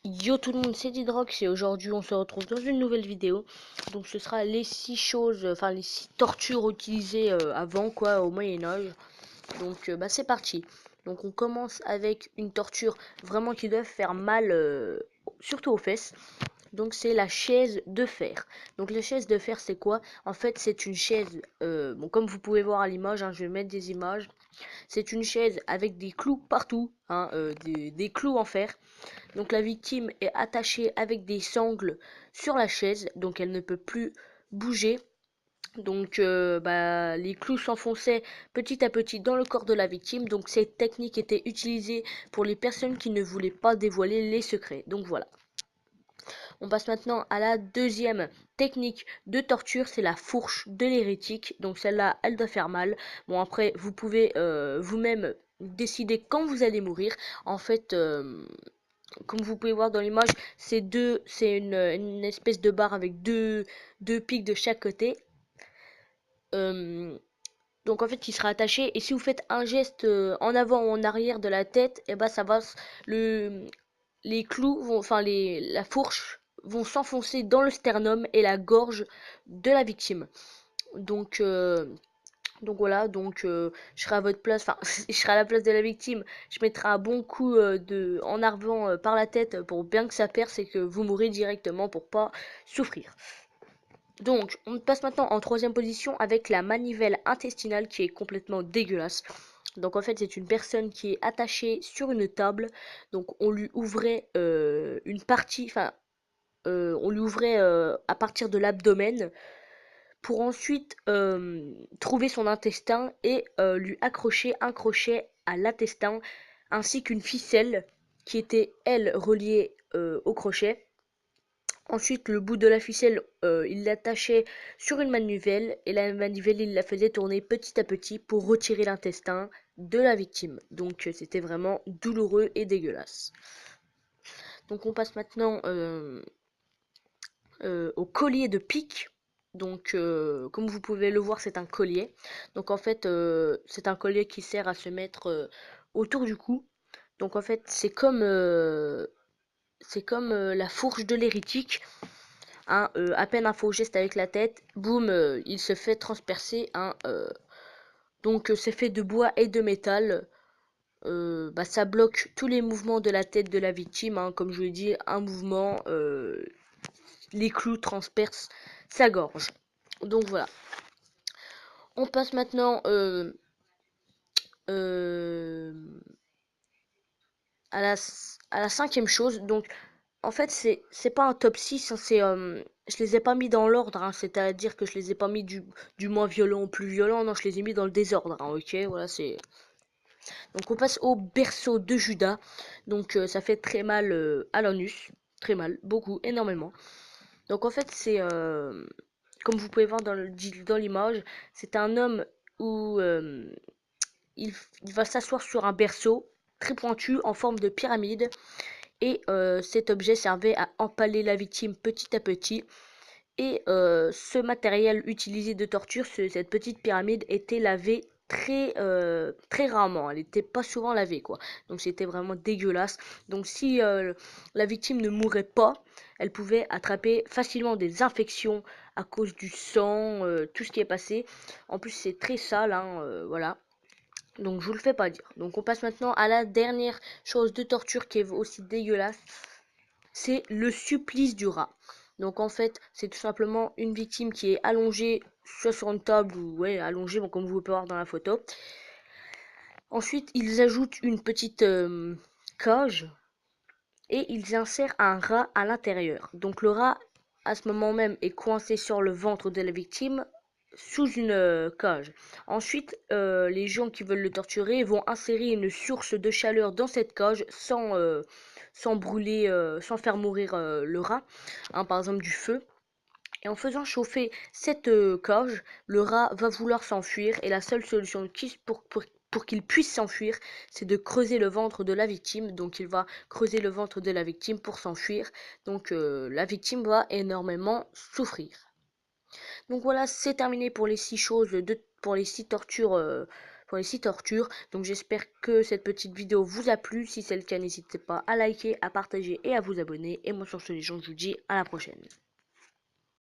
Yo tout le monde, c'est Didrox et aujourd'hui on se retrouve dans une nouvelle vidéo. Donc ce sera les 6 choses, enfin les 6 tortures utilisées avant quoi, au Moyen-Âge. Donc bah c'est parti. Donc on commence avec une torture vraiment qui doit faire mal, surtout aux fesses. Donc c'est la chaise de fer. Donc la chaise de fer c'est quoi? En fait c'est une chaise, bon comme vous pouvez voir à l'image, hein, je vais mettre des images. C'est une chaise avec des clous partout, hein, des clous en fer. Donc la victime est attachée avec des sangles sur la chaise, donc elle ne peut plus bouger. Donc bah, les clous s'enfonçaient petit à petit dans le corps de la victime. Donc cette technique était utilisée pour les personnes qui ne voulaient pas dévoiler les secrets. Donc voilà. On passe maintenant à la deuxième technique de torture, c'est la fourche de l'hérétique. Donc celle-là, elle doit faire mal. Bon après, vous pouvez vous-même décider quand vous allez mourir. En fait, comme vous pouvez voir dans l'image, c'est une espèce de barre avec deux pics de chaque côté. Euh, donc en fait, il sera attaché et si vous faites un geste en avant ou en arrière de la tête, et ben ça va le les clous vont, enfin la fourche vont s'enfoncer dans le sternum et la gorge de la victime. Donc donc voilà, je serai à votre place, enfin je serai à la place de la victime, je mettrai un bon coup en avant par la tête pour bien que ça perce et que vous mourrez directement pour pas souffrir. Donc on passe maintenant en troisième position avec la manivelle intestinale qui est complètement dégueulasse. Donc en fait c'est une personne qui est attachée sur une table, donc on lui ouvrait une partie, enfin on lui ouvrait à partir de l'abdomen pour ensuite trouver son intestin et lui accrocher un crochet à l'intestin ainsi qu'une ficelle qui était elle reliée au crochet. Ensuite, le bout de la ficelle, il l'attachait sur une manivelle et la manivelle, il la faisait tourner petit à petit pour retirer l'intestin de la victime. Donc, c'était vraiment douloureux et dégueulasse. Donc, on passe maintenant au collier de pique. Donc, comme vous pouvez le voir, c'est un collier. Donc, en fait, c'est un collier qui sert à se mettre autour du cou. Donc, en fait, c'est comme la fourche de l'hérétique. Hein, à peine un faux geste avec la tête, boum, il se fait transpercer. Hein, donc, c'est fait de bois et de métal. Bah, ça bloque tous les mouvements de la tête de la victime. Hein, comme je vous l'ai dit, un mouvement, les clous transpercent sa gorge. Donc voilà. On passe maintenant euh, à la cinquième chose. Donc, en fait, c'est pas un top 6, hein, je les ai pas mis dans l'ordre, hein, c'est-à-dire que je les ai pas mis du moins violent au plus violent, non, je les ai mis dans le désordre, hein, ok, voilà, c'est... Donc, on passe au berceau de Judas. Donc, ça fait très mal à l'anus, très mal, beaucoup, énormément. Donc, en fait, comme vous pouvez voir dans l'image, c'est un homme où il, il va s'asseoir sur un berceau très pointu en forme de pyramide et cet objet servait à empaler la victime petit à petit. Et ce matériel utilisé de torture, cette petite pyramide, était lavée très rarement. Elle n'était pas souvent lavée, quoi. Donc c'était vraiment dégueulasse. Donc si la victime ne mourait pas, elle pouvait attraper facilement des infections à cause du sang, tout ce qui est passé. En plus c'est très sale, hein, voilà. Donc je vous le fais pas dire. Donc on passe maintenant à la dernière chose de torture qui est aussi dégueulasse, c'est le supplice du rat. Donc en fait, c'est tout simplement une victime qui est allongée soit sur une table ou ouais, allongée, bon, comme vous pouvez voir dans la photo. Ensuite, ils ajoutent une petite cage et ils insèrent un rat à l'intérieur. Donc le rat, à ce moment même, est coincé sur le ventre de la victime sous une cage. Ensuite, les gens qui veulent le torturer vont insérer une source de chaleur dans cette cage sans brûler, sans faire mourir le rat, hein, par exemple du feu. Et en faisant chauffer cette cage, le rat va vouloir s'enfuir et la seule solution pour qu'il puisse s'enfuir, c'est de creuser le ventre de la victime. Donc il va creuser le ventre de la victime pour s'enfuir. Donc la victime va énormément souffrir. Donc voilà, c'est terminé pour les 6 choses, pour les 6 tortures pour les 6 tortures. Donc j'espère que cette petite vidéo vous a plu. Si c'est le cas, n'hésitez pas à liker, à partager et à vous abonner. Et moi sur ce les gens, je vous dis à la prochaine.